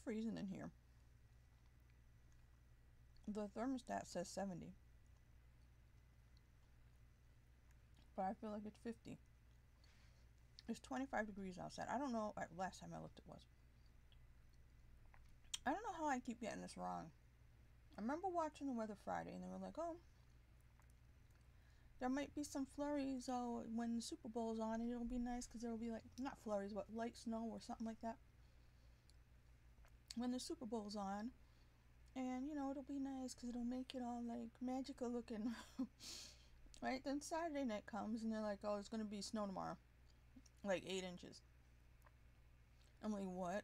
freezing in here. The thermostat says 70, but I feel like it's 50. It's 25 degrees outside. I don't know. Last time I looked, it was. I don't know how I keep getting this wrong. I remember watching the weather Friday, and they were like, oh, there might be some flurries when the Super Bowl's on, and it'll be nice because there'll be, like, not flurries, but light snow or something like that when the Super Bowl's on. And, it'll be nice because it'll make it all, like, magical looking. Right? Then Saturday night comes, and they're like, oh, it's going to be snow tomorrow. Like 8 inches. I'm like, what?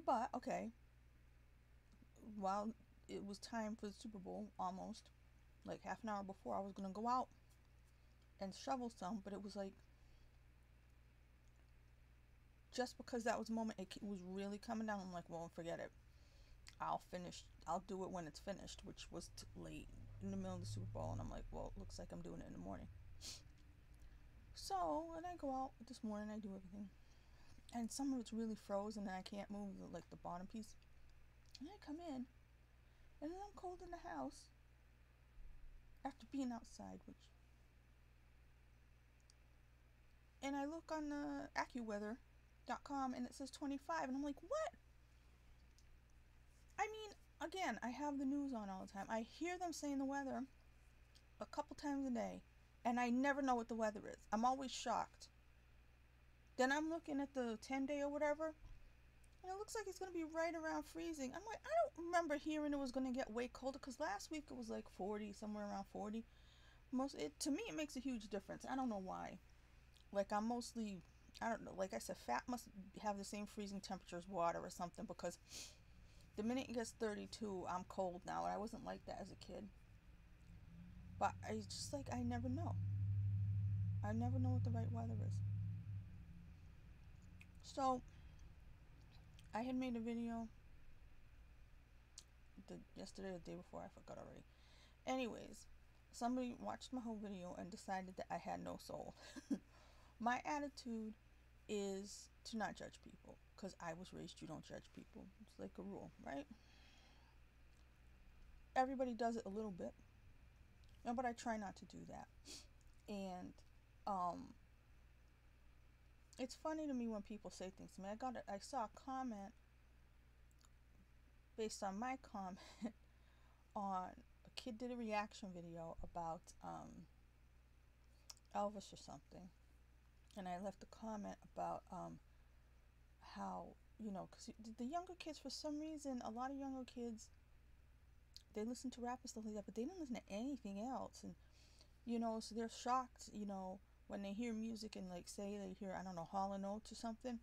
But, okay. While it was time for the Super Bowl, almost, like half an hour before, I was going to go out and shovel some, but it was like, just because that was the moment it was really coming down, I'm like, well, forget it. I'll do it when it's finished, which was late in the middle of the Super Bowl, and I'm like, well, it looks like I'm doing it in the morning. So, and I go out this morning, I do everything, and some of it's really frozen, and I can't move the bottom piece. And I come in, and then I'm cold in the house after being outside, and I look on the AccuWeather.com, and it says 25, and I'm like, what? I mean, again, I have the news on all the time. I hear them saying the weather a couple times a day, and I never know what the weather is. I'm always shocked. Then I'm looking at the 10-day or whatever, and it looks like it's going to be right around freezing. I'm like, I don't remember hearing it was going to get way colder, because last week it was like 40, somewhere around 40. To me, it makes a huge difference. I don't know why. Like, I don't know, like I said, fat must have the same freezing temperature as water or something, because the minute it gets 32, I'm cold now, and I wasn't like that as a kid. But I just, like, I never know. I never know what the right weather is. So, I had made a video yesterday or the day before, I forgot already. Anyways, somebody watched my whole video and decided that I had no soul. My attitude is to not judge people, because I was raised, you don't judge people. It's like a rule, right? Everybody does it a little bit, but I try not to do that. And it's funny to me when people say things to me. I saw a comment based on my comment on a kid did a reaction video about Elvis or something, and I left a comment about how, because the younger kids, for some reason, a lot of younger kids, they listen to rap and stuff like that, but they don't listen to anything else. And so they're shocked, when they hear music, and, like, say they hear, I don't know, Hall & Oates or something,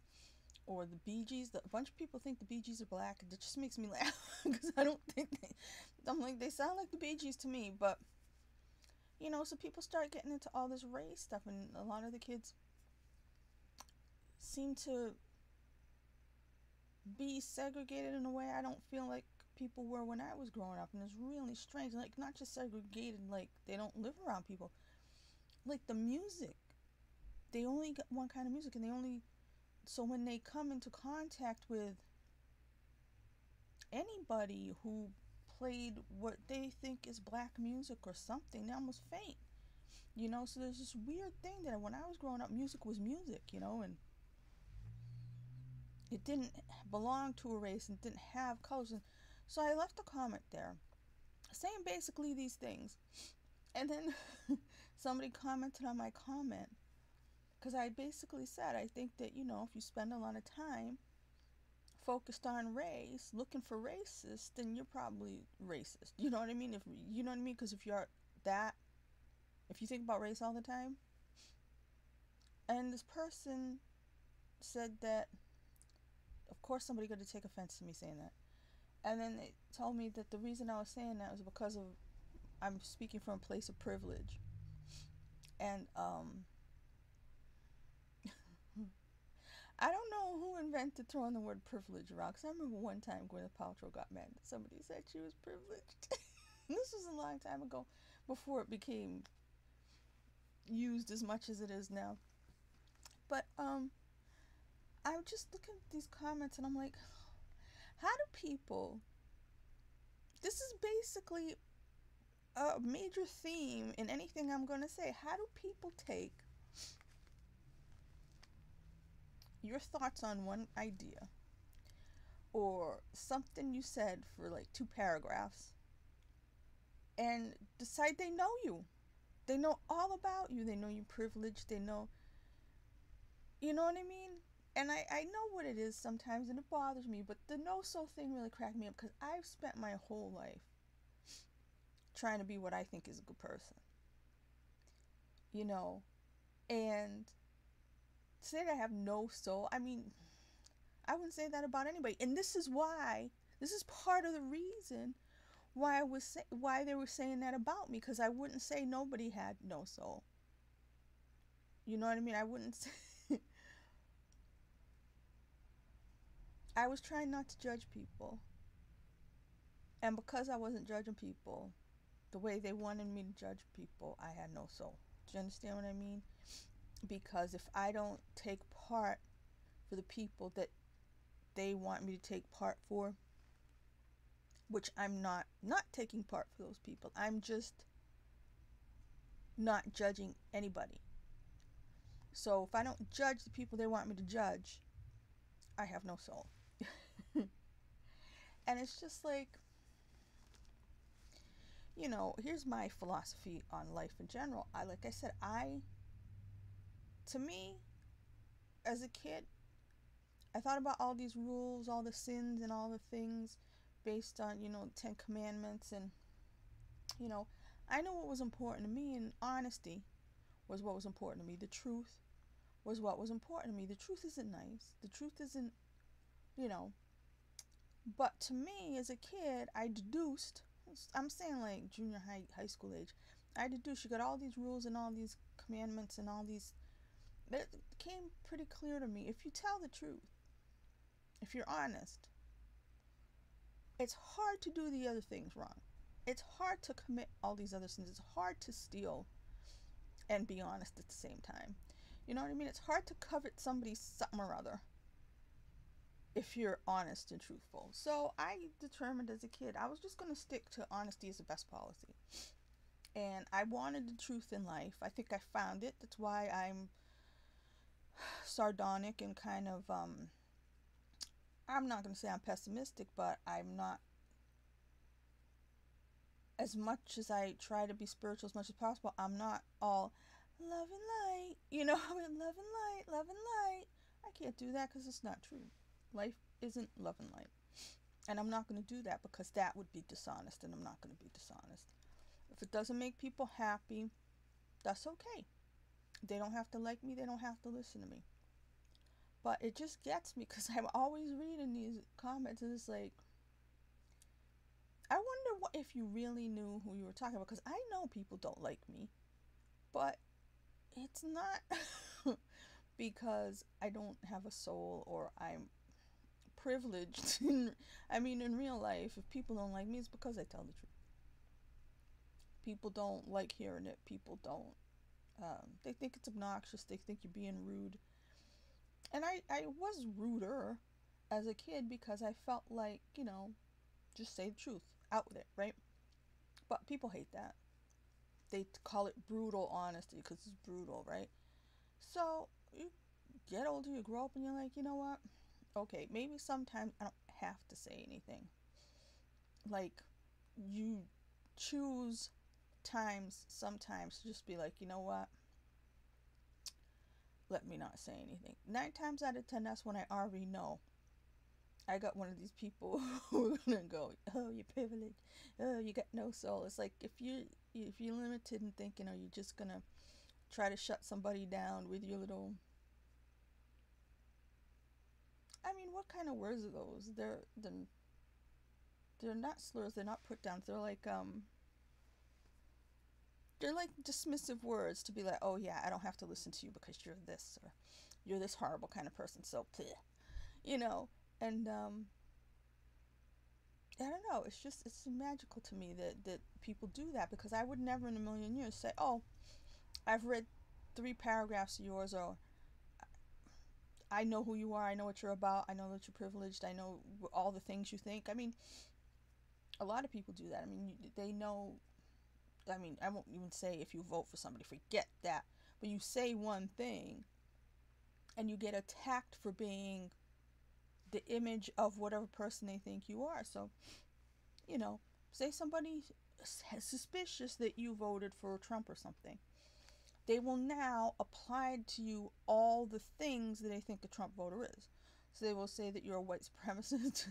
or the Bee Gees. A bunch of people think the Bee Gees are black. It just makes me laugh, because I don't think I'm like, they sound like the Bee Gees to me. But so people start getting into all this race stuff, and a lot of the kids seem to be segregated in a way I don't feel like people were when I was growing up. And it's really strange. Like, not just segregated, like they don't live around people. Like, the music, they only get one kind of music, and so when they come into contact with anybody who played what they think is black music or something, they almost faint. So there's this weird thing that when I was growing up, music was music, and it didn't belong to a race, and didn't have colors. And so I left a comment there saying basically these things. And then somebody commented on my comment, because I basically said, I think that, if you spend a lot of time focused on race, looking for racist, then you're probably racist. You know what I mean? Because if you think about race all the time. And this person said that, of course somebody got to take offense to me saying that. And then they told me that the reason I was saying that was because of, I'm speaking from a place of privilege. And I don't know who invented throwing the word privilege around, because I remember one time Gwyneth Paltrow got mad that somebody said she was privileged. This was a long time ago, before it became used as much as it is now. But I just look at these comments, and I'm like, How do people, this is basically a major theme in anything I'm going to say. How do people take your thoughts on one idea or something you said for like 2 paragraphs and decide they know you? They know all about you. They know you're privileged. They know, you know what I mean? And I know what it is sometimes, and it bothers me, but the no so thing really cracked me up because I've spent my whole life trying to be what I think is a good person, you know? And to say that I have no soul, I mean, I wouldn't say that about anybody. And this is why, this is part of the reason why why they were saying that about me, because I wouldn't say nobody had no soul. You know what I mean? I wouldn't say I was trying not to judge people. And because I wasn't judging people the way they wanted me to judge people, I had no soul. Do you understand what I mean? Because if I don't take part for the people that they want me to take part for, which I'm not taking part for those people. I'm just not judging anybody. So if I don't judge the people they want me to judge, I have no soul. And it's just like, here's my philosophy on life in general. Like I said, to me, as a kid, I thought about all these rules, all the sins and all the things based on, the 10 Commandments. And, you know, I know what was important to me, and honesty was what was important to me. The truth was what was important to me. The truth isn't nice. The truth isn't, you know, but to me as a kid, I deduced, I'm saying like junior high school age, I deduced you got all these rules and all these commandments and all these, it became pretty clear to me. If you tell the truth, if you're honest, it's hard to do the other things wrong. It's hard to commit all these other sins. It's hard to steal and be honest at the same time. You know what I mean? It's hard to covet somebody's something or other if you're honest and truthful. So I determined as a kid I was just going to stick to honesty as the best policy. And I wanted the truth in life. I think I found it. That's why I'm sardonic and kind of, I'm not going to say I'm pessimistic, but I'm not, as much as I try to be spiritual as much as possible, I'm not all love and light. Love and light, love and light. I can't do that because it's not true. Life isn't love and light. And I'm not going to do that because that would be dishonest, and I'm not going to be dishonest. If it doesn't make people happy, that's okay. They don't have to like me. They don't have to listen to me. But it just gets me because I'm always reading these comments and it's like, I wonder what if you really knew who you were talking about, because I know people don't like me, but it's not because I don't have a soul or I'm privileged. I mean, in real life, if people don't like me, it's because I tell the truth. People don't like hearing it. People don't. They think it's obnoxious. They think you're being rude. And I was ruder as a kid because I felt like, just say the truth. Out with it, right? But people hate that. They call it brutal honesty because it's brutal, right? So you get older, you grow up, and you're like, you know what? Okay, maybe sometimes I don't have to say anything. Like, you choose sometimes to just be like, you know what? Let me not say anything. 9 times out of 10, that's when I already know. I got one of these people who are gonna go, oh, you're privileged, oh, you got no soul. It's like if you're limited in thinking, are you just gonna try to shut somebody down with your little? I mean, what kind of words are those? They're not slurs. They're not put downs. They're like dismissive words to be like, oh yeah, I don't have to listen to you because you're this, or you're this horrible kind of person. So, and I don't know. It's magical to me that people do that, because I would never in a million years say, oh, I've read 3 paragraphs of yours, or I know who you are. I know what you're about. I know that you're privileged. I know all the things you think. I mean, a lot of people do that. I mean, they know. I mean, I won't even say if you vote for somebody, forget that. But you say one thing and you get attacked for being the image of whatever person they think you are. So, you know, say somebody suspicious that you voted for Trump or something. They will now apply to you all the things that they think a Trump voter is. So they will say that you're a white supremacist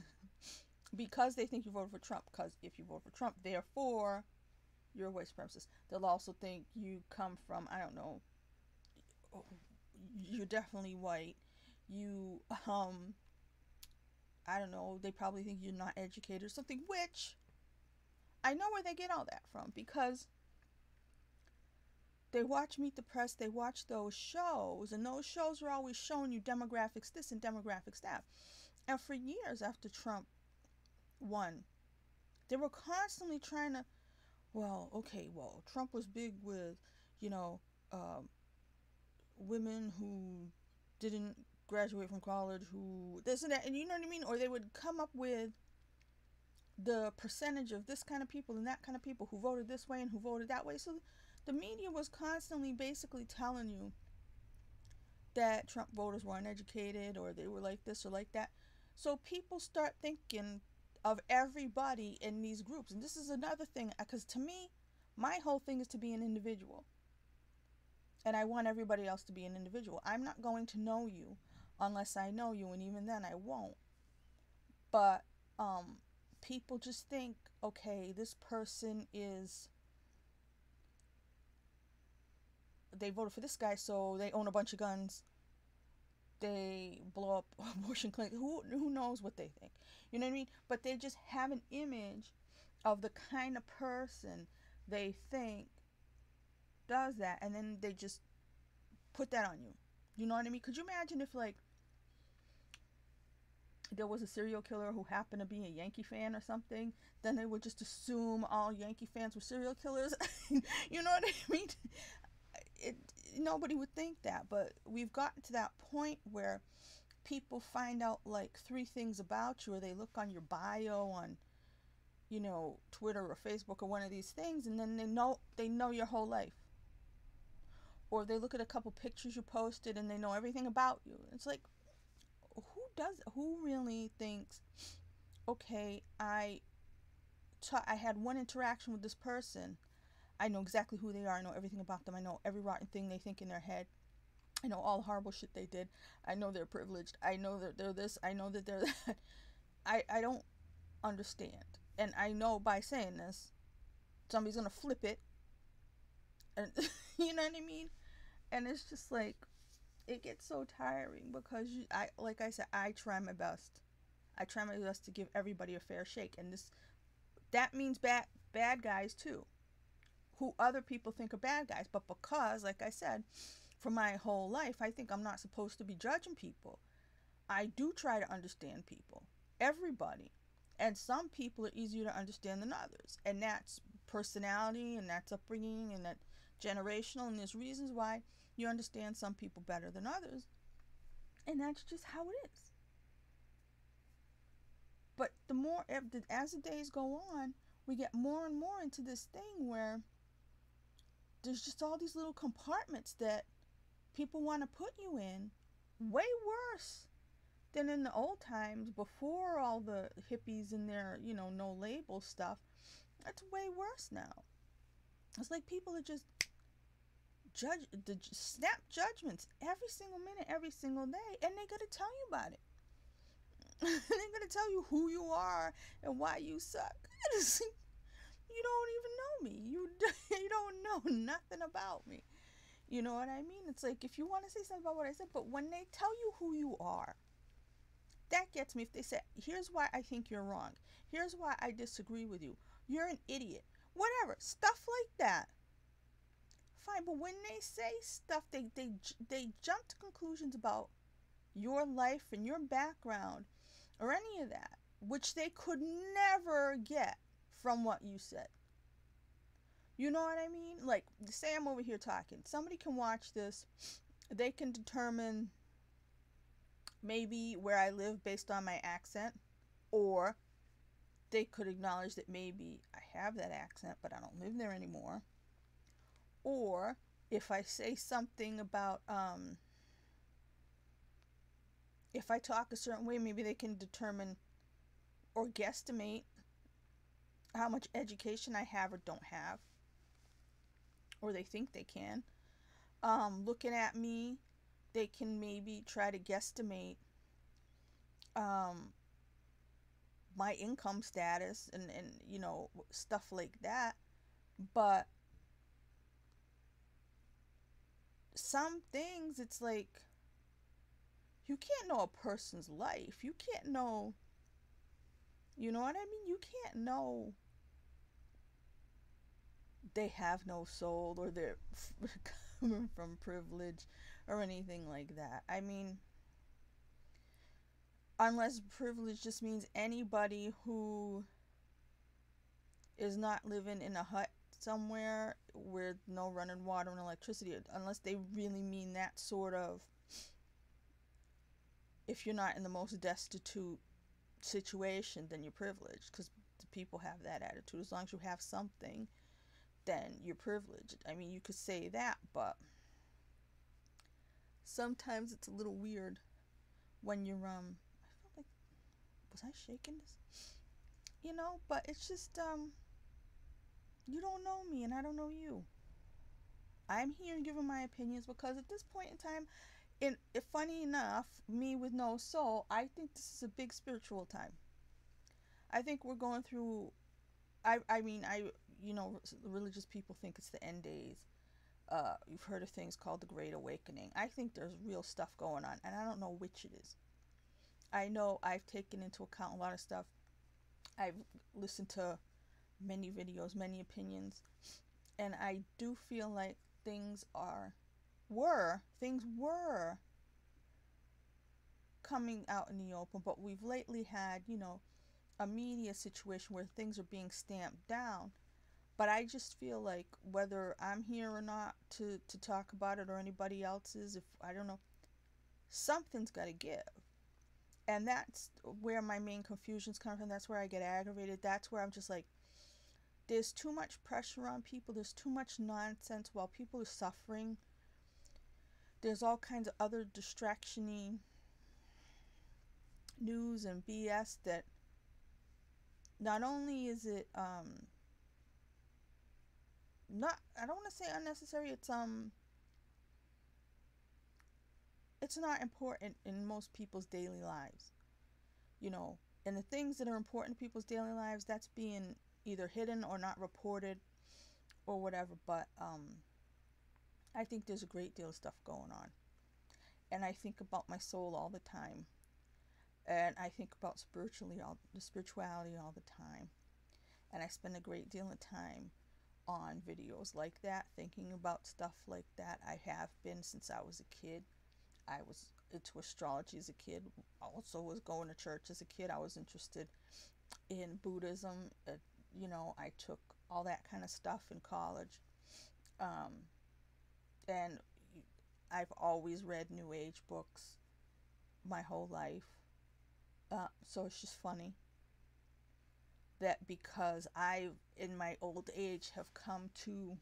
because they think you voted for Trump. Because if you vote for Trump, therefore, you're a white supremacist. They'll also think you come from, I don't know, you're definitely white. You, I don't know, they probably think you're not educated or something, which I know where they get all that from because they watch Meet the Press, they watch those shows, and those shows are always showing you demographics this and demographics that. And for years after Trump won, they were constantly trying to, well, okay, well, Trump was big with, you know, women who didn't graduate from college, who this and that, and you know what I mean? Or they would come up with the percentage of this kind of people and that kind of people who voted this way and who voted that way. So the media was constantly basically telling you that Trump voters were uneducated or they were like this or like that. So people start thinking of everybody in these groups. And this is another thing, because to me, my whole thing is to be an individual. And I want everybody else to be an individual. I'm not going to know you unless I know you, and even then I won't. But people just think, okay, this person is, they voted for this guy, so they own a bunch of guns. They blow up abortion clinics. Who knows what they think? You know what I mean? But they just have an image of the kind of person they think does that, and then they just put that on you. You know what I mean? Could you imagine if, like, there was a serial killer who happened to be a Yankee fan or something? Then they would just assume all Yankee fans were serial killers. You know what I mean? It, nobody would think that, but we've gotten to that point where people find out like 3 things about you, or they look on your bio on, you know, Twitter or Facebook or one of these things, and then they know your whole life. Or they look at a couple pictures you posted and they know everything about you. It's like, who really thinks, okay, I had one interaction with this person, I know exactly who they are, I know everything about them, I know every rotten thing they think in their head, I know all the horrible shit they did, I know they're privileged, I know that they're this, I know that they're that. I don't understand. And I know by saying this, somebody's gonna flip it, and you know what I mean? And it's just like, it gets so tiring because like I said, I try my best. I try my best to give everybody a fair shake, and that means bad guys too, who other people think are bad guys. But because, like I said, for my whole life, I think I'm not supposed to be judging people. I do try to understand people, everybody, and some people are easier to understand than others, and that's personality, and that's upbringing, and that generational, and there's reasons why you understand some people better than others, and that's just how it is. But the more, as the days go on, we get more and more into this thing where there's just all these little compartments that people want to put you in, way worse than in the old times before all the hippies and their, you know, no label stuff. That's way worse now. It's like people are just snap judgments every single minute, every single day, and they're gonna tell you about it. They're gonna tell you who you are and why you suck. You don't even know me. You don't know nothing about me. You know what I mean? It's like, if you want to say something about what I said, but when they tell you who you are, that gets me. If they say, here's why I think you're wrong, here's why I disagree with you, you're an idiot, whatever, stuff like that, fine. But when they say stuff, they jump to conclusions about your life and your background or any of that, which they could never get from what you said. You know what I mean? Like, say I'm over here talking. Somebody can watch this. They can determine maybe where I live based on my accent, or they could acknowledge that maybe I have that accent but I don't live there anymore. Or if I say something about if I talk a certain way, maybe they can determine or guesstimate how much education I have or don't have, or they think they can. Looking at me, they can maybe try to guesstimate um, my income status and stuff like that. But some things, it's like you can't know a person's life. You can't know, you know what I mean? You can't know they have no soul, or they're coming from privilege or anything like that. I mean, unless privilege just means anybody who is not living in a hut somewhere with no running water and electricity, unless they really mean that sort of, if you're not in the most destitute situation, then you're privileged, because the people have that attitude. As long as you have something, then you're privileged. I mean, you could say that, but sometimes it's a little weird when you're I felt like, was I shaking this? But it's just you don't know me and I don't know you. I'm here giving my opinions because at this point in time, if funny enough, me with no soul, I think this is a big spiritual time. I think we're going through. I mean, religious people think it's the end days. You've heard of things called the Great Awakening. I think there's real stuff going on, and I don't know which it is. I know I've taken into account a lot of stuff. I've listened to many videos, many opinions, and I do feel like things were coming out in the open, but we've lately had, a media situation where things are being stamped down. But I just feel like whether I'm here or not to talk about it, or anybody else is, if I don't know, something's got to give. And that's where my main confusions come from. That's where I get aggravated. That's where I'm just like, there's too much pressure on people. There's too much nonsense while people are suffering. There's all kinds of other distraction-y news and BS that not only is it not, I don't want to say unnecessary, it's not important in most people's daily lives, and the things that are important in people's daily lives, that's being either hidden or not reported or whatever. But I think there's a great deal of stuff going on, and I think about my soul all the time, and I think about spirituality all the time, and I spend a great deal of time on videos like that, thinking about stuff like that. I have been since I was a kid. I was into astrology as a kid. Also was going to church as a kid. I was interested in Buddhism. I took all that kind of stuff in college. And I've always read New Age books my whole life. So it's just funny that because I, in my old age, have come to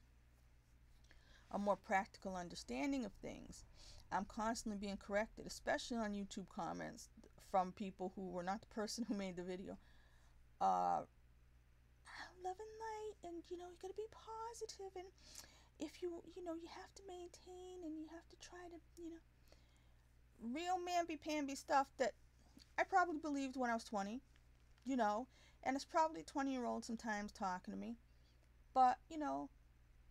a more practical understanding of things, I'm constantly being corrected, especially on YouTube comments from people who were not the person who made the video. Love and light, and you gotta be positive, and if you have to maintain, and you have to try to, real mamby-pamby stuff that I probably believed when I was 20, and it's probably 20-year-olds sometimes talking to me. But,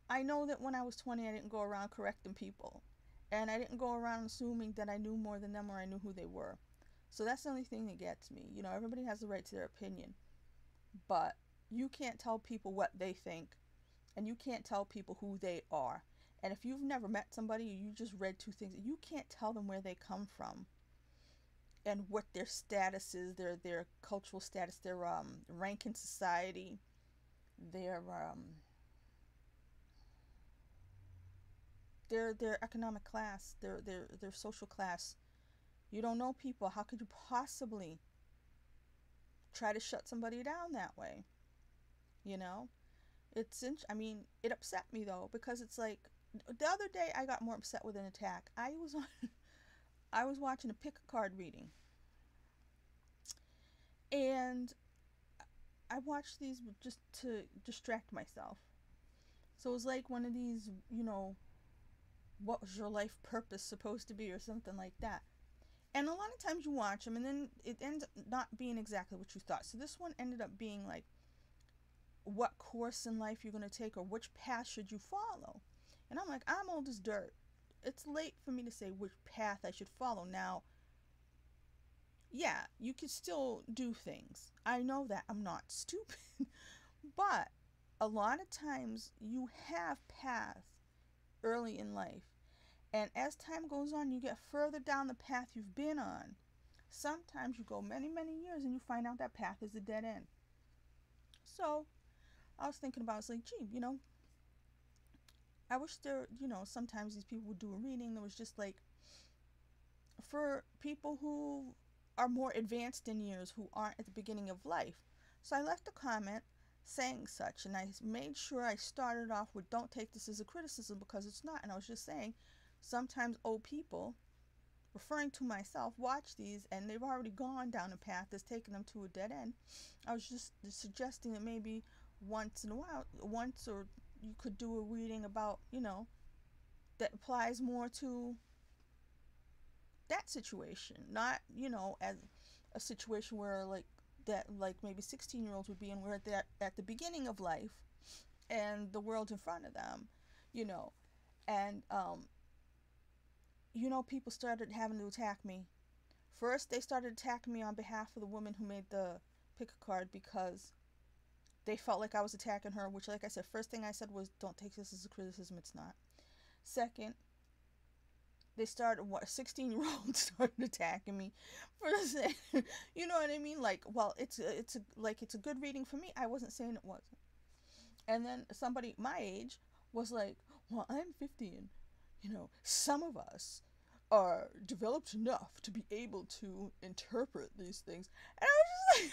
I know that when I was 20, I didn't go around correcting people. And I didn't go around assuming that I knew more than them or I knew who they were. So that's the only thing that gets me. Everybody has the right to their opinion. But you can't tell people what they think. And you can't tell people who they are. And if you've never met somebody, or you just read two things, you can't tell them where they come from and what their status is, their cultural status, their rank in society, their economic class, their social class. You don't know people. How could you possibly try to shut somebody down that way? You know? I mean, it upset me though, because it's like the other day I got more upset with an attack. I was watching a pick a card reading, and I watched these just to distract myself. So it was like one of these, what was your life purpose supposed to be, or something like that. And a lot of times you watch them and then it ends up not being exactly what you thought. So this one ended up being like, what course in life you're going to take, or which path should you follow. And I'm like, I'm old as dirt. It's late for me to say which path I should follow. Now, yeah, you can still do things. I know that. I'm not stupid. But a lot of times you have paths early in life. And as time goes on, you get further down the path you've been on. Sometimes you go many, many years and you find out that path is a dead end. So I was thinking about, it's like, gee, I wish there, sometimes these people would do a reading that was just like for people who are more advanced in years, who aren't at the beginning of life. So I left a comment saying such, and I made sure I started off with, don't take this as a criticism, because it's not. And I was just saying, sometimes old people, referring to myself, watch these and they've already gone down a path that's taken them to a dead end. I was just suggesting that maybe once in a while, or you could do a reading about, that applies more to that situation, not, as a situation where like that, like maybe 16-year-olds would be in, where they're at the beginning of life and the world's in front of them, you know, and people started having to attack me. First, they started attacking me on behalf of the woman who made the pick a card, because they felt like I was attacking her, which, like I said, first thing I said was, don't take this as a criticism, it's not. Second, they started, 16-year-olds started attacking me for the same, you know what I mean? Like, well, it's a good reading for me. I wasn't saying it wasn't. And then somebody my age was like, well, I'm 50, and some of us are developed enough to be able to interpret these things. And I was just like,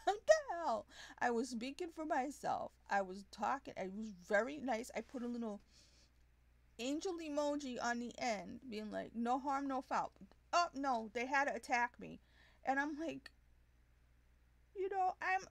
what the hell? I was speaking for myself. I was talking. I was very nice. I put a little angel emoji on the end, being like, no harm, no foul. Oh, no, they had to attack me. And I'm like,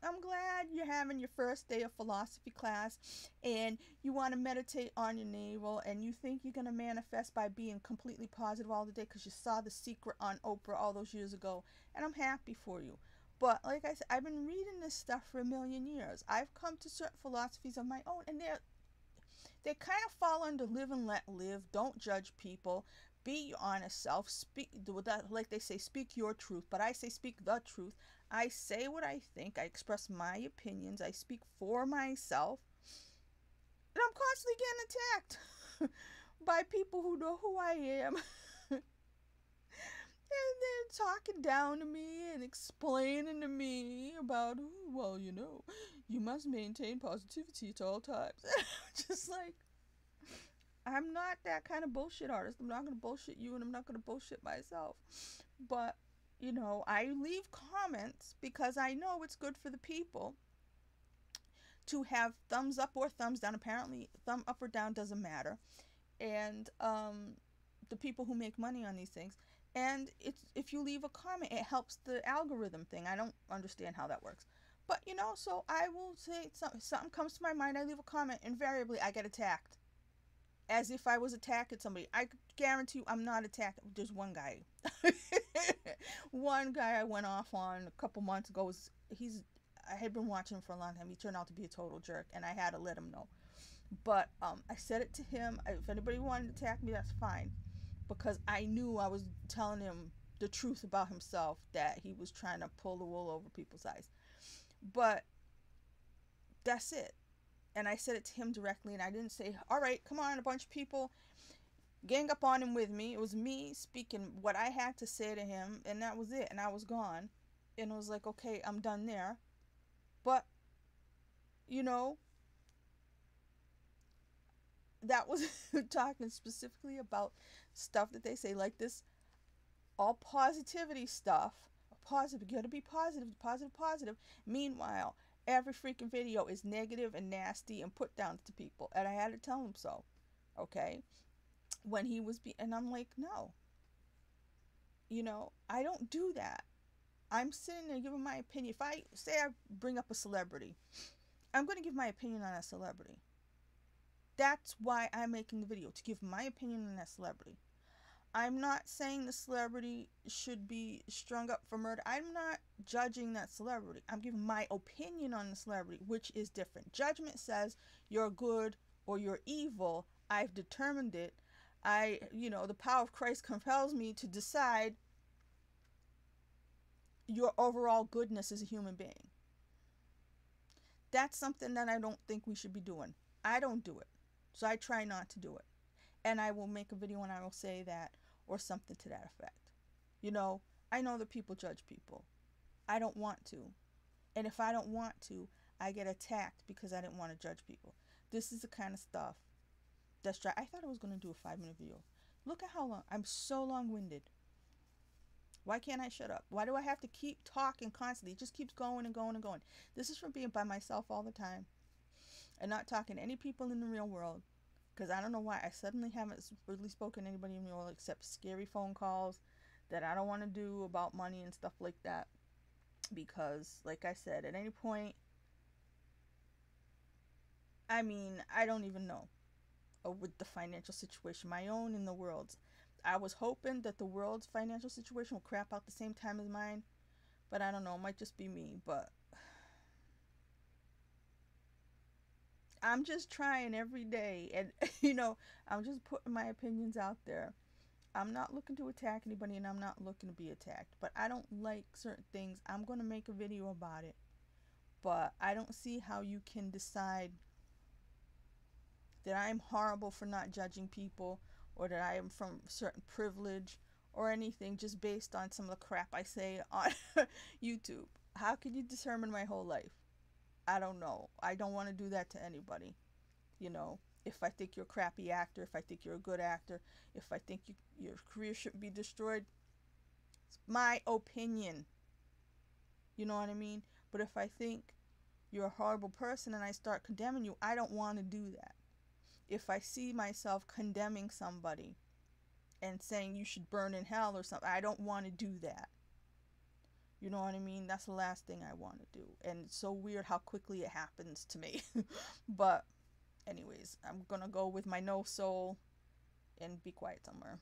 I'm glad you're having your first day of philosophy class and you want to meditate on your navel, and you think you're going to manifest by being completely positive all the day because you saw The Secret on Oprah all those years ago, and I'm happy for you. But like I said, I've been reading this stuff for a million years. I've come to certain philosophies of my own, and they kind of fall under live and let live. Don't judge people. Be your honest self. Speak, like they say, speak your truth. But I say speak the truth. I say what I think. I express my opinions. I speak for myself. And I'm constantly getting attacked by people who know who I am. And they're talking down to me and explaining to me about, well, you must maintain positivity at all times. Just like, I'm not that kind of bullshit artist. I'm not going to bullshit you, and I'm not going to bullshit myself. But, I leave comments because I know it's good for the people to have thumbs up or thumbs down. Apparently, thumb up or down doesn't matter. And the people who make money on these things. And if you leave a comment, it helps the algorithm thing. I don't understand how that works. But, so I will say something comes to my mind. I leave a comment. Invariably, I get attacked. As if I was attacking somebody. I guarantee you I'm not attacked. There's one guy. One guy I went off on a couple months ago. I had been watching him for a long time. He turned out to be a total jerk, and I had to let him know. But I said it to him. If anybody wanted to attack me, that's fine. Because I knew I was telling him the truth about himself, that he was trying to pull the wool over people's eyes. But that's it. And I said it to him directly, and I didn't say, all right, come on, a bunch of people, gang up on him with me. It was me speaking what I had to say to him, and that was it. And I was gone. And it was like, okay, I'm done there. But, that was talking specifically about stuff that they say like this. all positivity stuff. Positive, you gotta be positive, positive, positive. Meanwhile, every freaking video is negative and nasty and put downs to people. And I had to tell him so. Okay? When he was and I'm like, no. I don't do that. I'm sitting there giving my opinion. If I say I bring up a celebrity, I'm going to give my opinion on that celebrity. That's why I'm making the video, to give my opinion on that celebrity. I'm not saying the celebrity should be strung up for murder. I'm not judging that celebrity. I'm giving my opinion on the celebrity, which is different. Judgment says you're good or you're evil. I've determined it. The power of Christ compels me to decide your overall goodness as a human being. That's something that I don't think we should be doing. I don't do it. So I try not to do it. And I will make a video and I will say that or something to that effect. I know that people judge people. I don't want to. And if I don't want to, I get attacked because I didn't want to judge people. This is the kind of stuff that's I thought I was going to do a 5-minute video. Look at how long. I'm so long-winded. Why can't I shut up? Why do I have to keep talking constantly? It just keeps going and going and going. This is from being by myself all the time and not talking to any people in the real world. Because I don't know why I suddenly haven't really spoken to anybody in the real world except scary phone calls that I don't want to do about money and stuff like that. Because, like I said, at any point, I don't even know with the financial situation, my own and the world's. I was hoping that the world's financial situation will crap out the same time as mine, but I don't know, it might just be me, but I'm just trying every day, and I'm just putting my opinions out there. I'm not looking to attack anybody, and I'm not looking to be attacked, but I don't like certain things. I'm going to make a video about it, but I don't see how you can decide that I'm horrible for not judging people, or that I am from certain privilege or anything just based on some of the crap I say on YouTube. How can you determine my whole life? I don't know. I don't want to do that to anybody. If I think you're a crappy actor, if I think you're a good actor, if I think your career shouldn't be destroyed, it's my opinion. You know what I mean? But if I think you're a horrible person and I start condemning you, I don't want to do that. If I see myself condemning somebody and saying you should burn in hell or something, I don't want to do that. You know what I mean? That's the last thing I want to do. And it's so weird how quickly it happens to me. But anyways, I'm going to go with my no soul and be quiet somewhere.